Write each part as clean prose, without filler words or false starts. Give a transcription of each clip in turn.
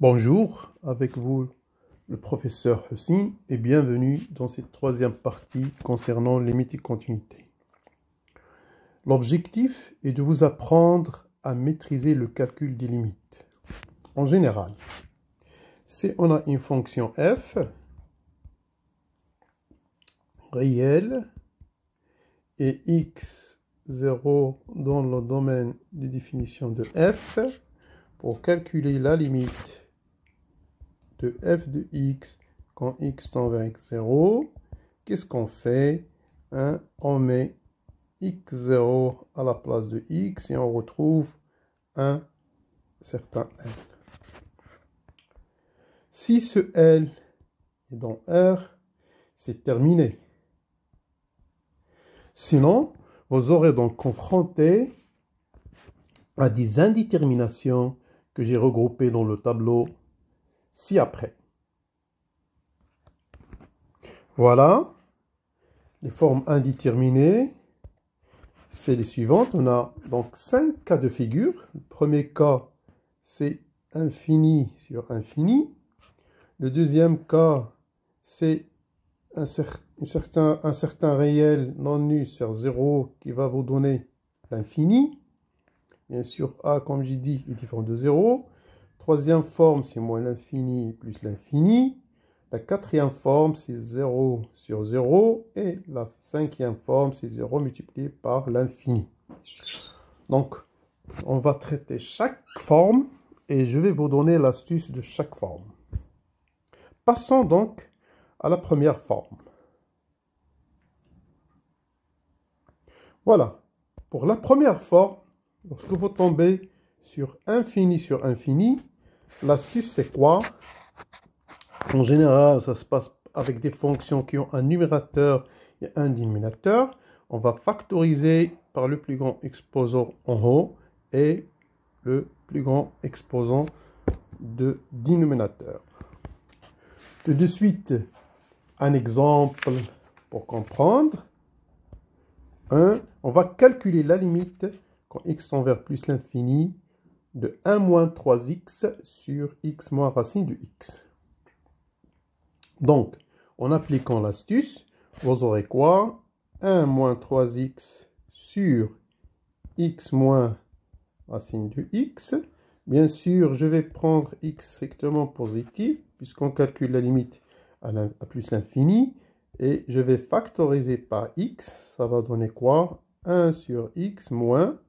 Bonjour, avec vous le professeur Hussein et bienvenue dans cette troisième partie concernant limite et continuité. L'objectif est de vous apprendre à maîtriser le calcul des limites. En général, si on a une fonction f réelle et x0 dans le domaine de définition de f, pour calculer la limite de f de x quand x tend vers x0, qu'est-ce qu'on fait? On met x0 à la place de x et on retrouve un certain L. Si ce L est dans R, c'est terminé. Sinon, vous aurez donc confronté à des indéterminations que j'ai regroupées dans le tableau ci-après. Voilà, les formes indéterminées, c'est les suivantes. On a donc 5 cas de figure. Le premier cas, c'est infini sur infini. Le deuxième cas, c'est un certain réel non nul sur 0 qui va vous donner l'infini. Bien sûr, A, comme j'ai dit, est différent de 0. Troisième forme, c'est moins l'infini plus l'infini. La quatrième forme, c'est 0 sur 0. Et la cinquième forme, c'est 0 multiplié par l'infini. Donc, on va traiter chaque forme et je vais vous donner l'astuce de chaque forme. Passons donc à la première forme. Voilà. Pour la première forme, lorsque vous tombez sur infini, l'astuce c'est quoi? En général, ça se passe avec des fonctions qui ont un numérateur et un dénominateur. On va factoriser par le plus grand exposant en haut et le plus grand exposant de dénominateur. Tout de suite, un exemple pour comprendre. On va calculer la limite quand x tend vers plus l'infini de 1 moins 3x sur x moins racine de x. Donc, en appliquant l'astuce, vous aurez quoi? 1 moins 3x sur x moins racine de x. Bien sûr, je vais prendre x strictement positif, puisqu'on calcule la limite à plus l'infini. Et je vais factoriser par x. Ça va donner quoi? 1 sur x moins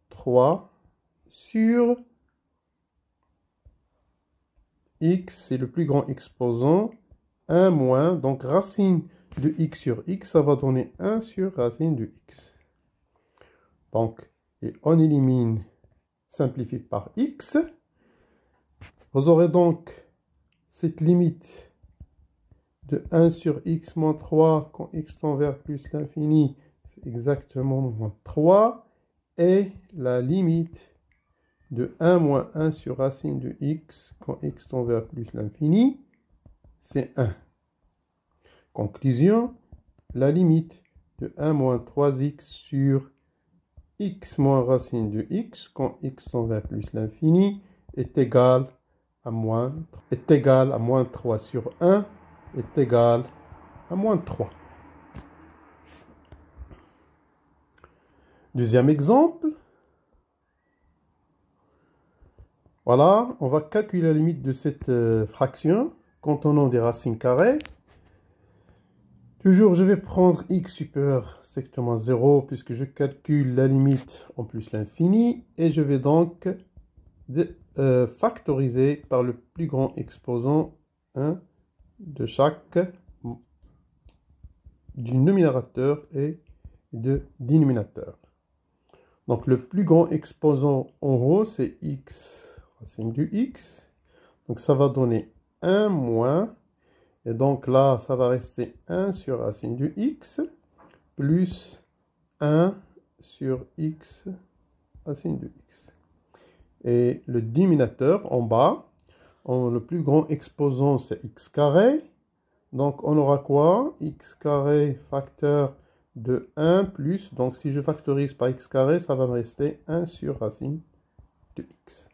3 sur x, c'est le plus grand exposant. 1 moins, donc racine de x sur x, ça va donner 1 sur racine de x. Donc, et on élimine, simplifie par x. Vous aurez donc cette limite de 1 sur x moins 3 quand x tend vers plus l'infini, c'est exactement moins 3. Et la limite de 1 moins 1 sur racine de x quand x tend vers plus l'infini, c'est 1. Conclusion, la limite de 1 moins 3x sur x moins racine de x quand x tend vers plus l'infini est égale à moins 3 sur 1 est égal à moins 3. Deuxième exemple. Voilà, on va calculer la limite de cette fraction contenant des racines carrées. Toujours, je vais prendre x supérieur strictement 0 puisque je calcule la limite en plus l'infini. Et je vais donc factoriser par le plus grand exposant de chaque du numérateur et de dénominateur. Donc le plus grand exposant en haut, c'est x racine de x. Donc ça va donner 1 moins. Et donc là, ça va rester 1 sur racine de x plus 1 sur x racine de x. Et le dénominateur en bas, le plus grand exposant, c'est x carré. Donc on aura quoi? X carré facteur de 1 plus, donc si je factorise par x carré, ça va me rester 1 sur racine de x.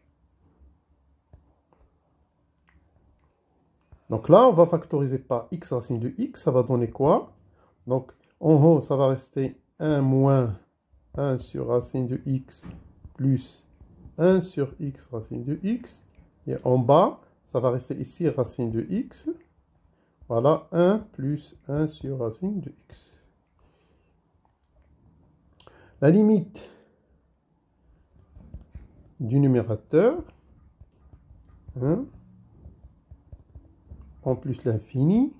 Donc là, on va factoriser par x racine de x. Ça va donner quoi? Donc, en haut, ça va rester 1 moins 1 sur racine de x plus 1 sur x racine de x. Et en bas, ça va rester ici racine de x. Voilà, 1 plus 1 sur racine de x. La limite du numérateur, 1, en plus l'infini.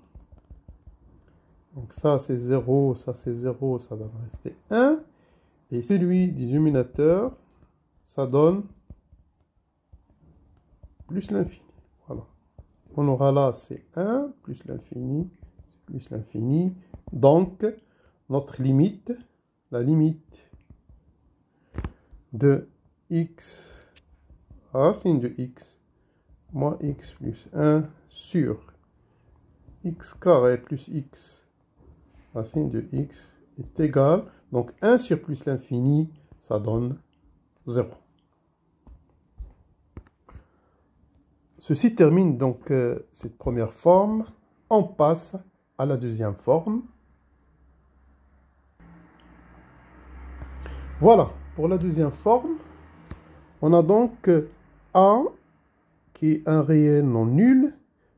Donc ça c'est 0, ça c'est 0, ça va rester 1. Et celui du dénominateur, ça donne plus l'infini. Voilà. On aura là, c'est 1 plus l'infini, plus l'infini. Donc, notre limite, la limite de x racine de x moins x plus 1 sur x carré plus x racine de x est égal. Donc 1 sur plus l'infini, ça donne 0. Ceci termine donc cette première forme. On passe à la deuxième forme. Voilà, pour la deuxième forme, on a donc a qui est un réel non nul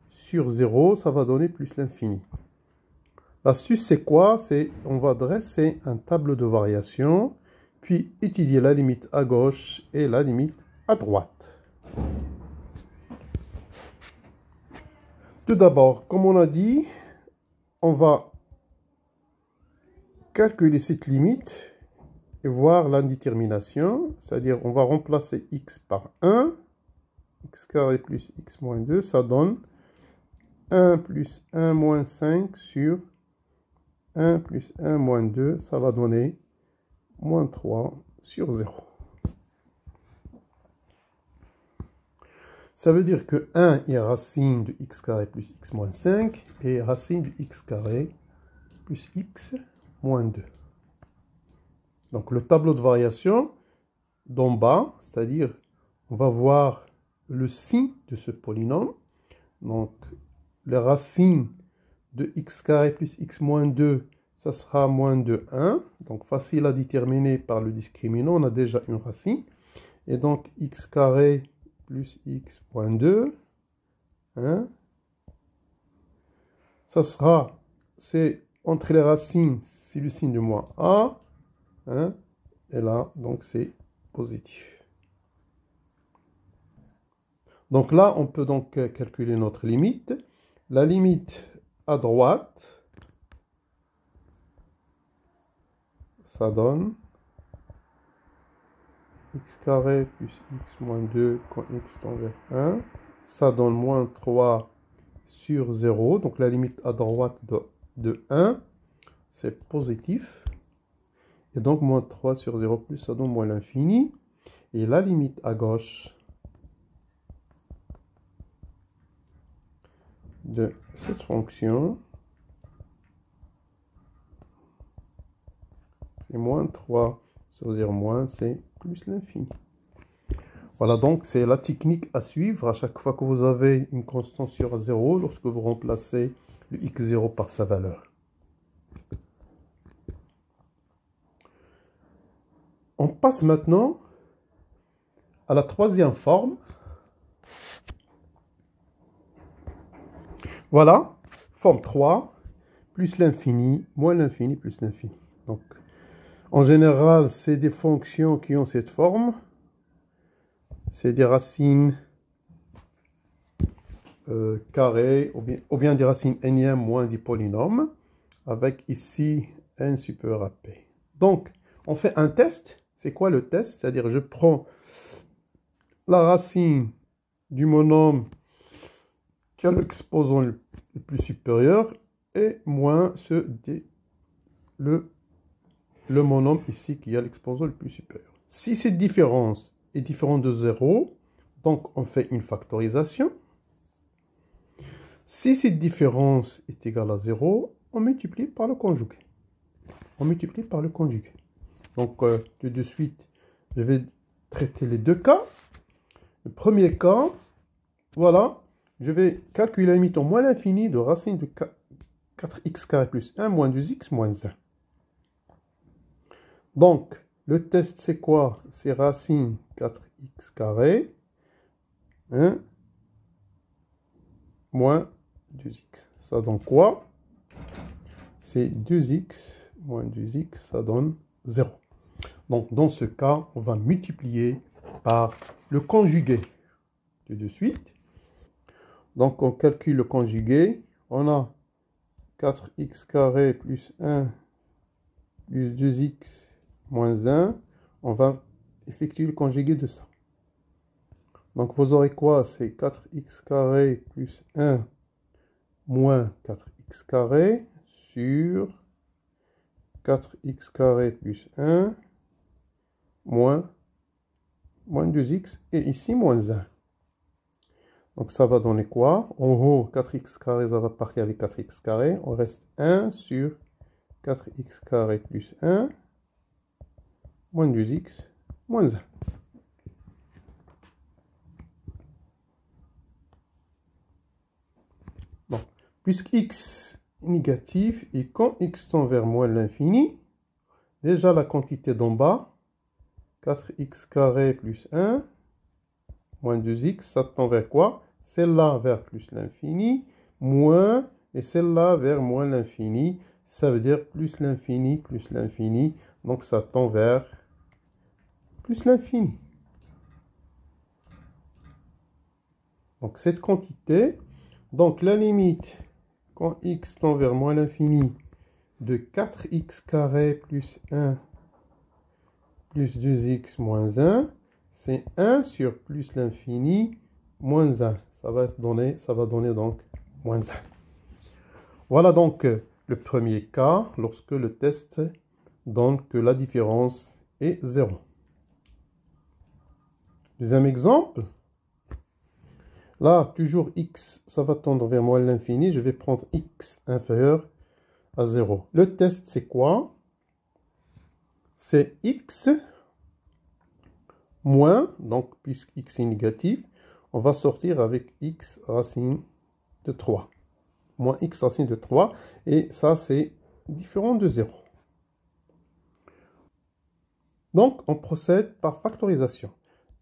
sur 0, ça va donner plus l'infini. L'astuce, c'est quoi? C'est on va dresser un tableau de variation, puis étudier la limite à gauche et la limite à droite. Tout d'abord, comme on a dit, on va calculer cette limite et voir l'indétermination, c'est-à-dire on va remplacer x par 1, x carré plus x moins 2, ça donne 1 plus 1 moins 5 sur 1 plus 1 moins 2, ça va donner moins 3 sur 0. Ça veut dire que 1 est racine de x carré plus x moins 5 et racine de x carré plus x moins 2. Donc le tableau de variation d'en bas, c'est-à-dire on va voir le signe de ce polynôme. Donc les racines de x carré plus x moins 2, ça sera moins de 1. Donc facile à déterminer par le discriminant, on a déjà une racine. Et donc x carré plus x moins 2, hein, ça sera, c'est entre les racines, c'est le signe de moins a, hein, et là, donc c'est positif. Donc là, on peut donc calculer notre limite. La limite à droite, ça donne x carré plus x moins 2 quand x tend vers 1. Ça donne moins 3 sur 0. Donc la limite à droite de 1, c'est positif. Et donc moins 3 sur 0 plus, ça donne moins l'infini. Et la limite à gauche de cette fonction, c'est moins 3 sur 0 moins, c'est plus l'infini. Voilà, donc c'est la technique à suivre à chaque fois que vous avez une constante sur 0, lorsque vous remplacez le x0 par sa valeur. On passe maintenant à la troisième forme. Voilà, forme 3, plus l'infini, moins l'infini, plus l'infini. Donc, en général, c'est des fonctions qui ont cette forme. C'est des racines carrées, ou bien des racines énième moins des polynômes, avec ici n supérieur à p. Donc, on fait un test. C'est quoi le test? C'est-à-dire, je prends la racine du monôme qui a l'exposant le plus supérieur et moins le monôme ici qui a l'exposant le plus supérieur. Si cette différence est différente de 0, donc on fait une factorisation. Si cette différence est égale à 0, on multiplie par le conjugué. On multiplie par le conjugué. Donc tout de suite, je vais traiter les deux cas. Le premier cas, voilà, je vais calculer la limite au moins l'infini de racine de 4x carré plus 1 moins 2x moins 1. Donc, le test, c'est quoi? C'est racine 4x carré 1 moins 2x. Ça donne quoi? C'est 2x moins 2x, ça donne 0. Donc, dans ce cas, on va multiplier par le conjugué. Tout de suite. Donc, on calcule le conjugué. On a 4x carré plus 1 plus 2x moins 1. On va effectuer le conjugué de ça. Donc, vous aurez quoi? C'est 4x carré plus 1 moins 4x carré sur 4x carré plus 1 moins 2x et ici moins 1. Donc ça va donner quoi? En haut, 4x carré, ça va partir avec 4x carré. On reste 1 sur 4x carré plus 1 moins 2x moins 1. Bon. Puisque x est négatif et quand x tend vers moins l'infini, déjà la quantité d'en bas, 4x carré plus 1 moins 2x, ça tend vers quoi? Celle-là vers plus l'infini, moins, et celle-là vers moins l'infini. Ça veut dire plus l'infini. Donc ça tend vers plus l'infini. Donc cette quantité, donc la limite, quand x tend vers moins l'infini, de 4x carré plus 1 plus 2x moins 1, c'est 1 sur plus l'infini moins 1. Ça va donner donc moins 1. Voilà donc le premier cas lorsque le test donne que la différence est 0. Deuxième exemple. Là, toujours x, ça va tendre vers moins l'infini. Je vais prendre x inférieur à 0. Le test, c'est quoi? C'est x moins, donc puisque x est négatif, on va sortir avec x racine de 3. Moins x racine de 3. Et ça, c'est différent de 0. Donc, on procède par factorisation.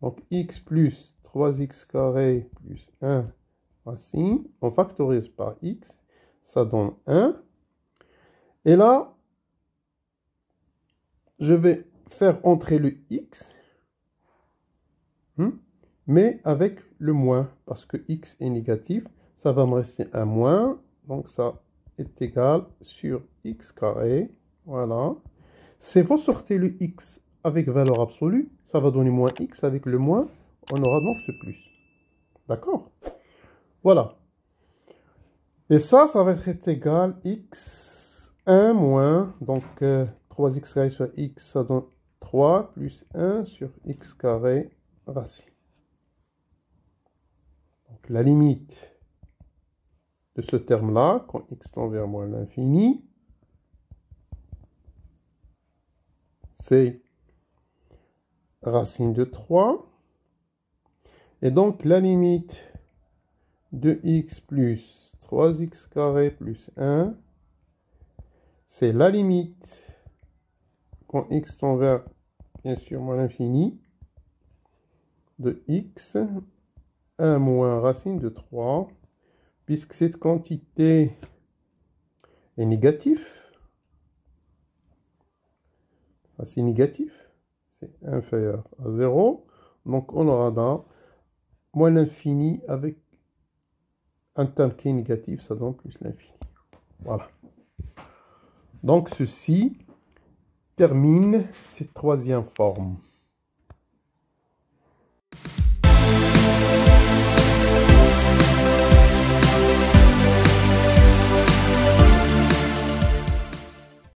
Donc, x plus 3x carré plus 1 racine, on factorise par x, ça donne 1. Et là, je vais faire entrer le x, mais avec le moins, parce que x est négatif, ça va me rester un moins, donc ça est égal sur x carré, voilà. Si vous sortez le x avec valeur absolue, ça va donner moins x, avec le moins, on aura donc ce plus. D'accord? Voilà. Et ça va être égal x 1 moins, donc 3x carré sur x, ça donne 3 plus 1 sur x carré racine. Donc la limite de ce terme-là, quand x tend vers moins l'infini, c'est racine de 3. Et donc la limite de x plus 3x carré plus 1, c'est la limite quand x tend vers, bien sûr, moins l'infini, de x 1 moins racine de 3, puisque cette quantité est négative. Ça, c'est négatif. C'est inférieur à 0. Donc, on aura là moins l'infini avec un terme qui est négatif, ça donne plus l'infini. Voilà. Donc, ceci termine cette troisième forme.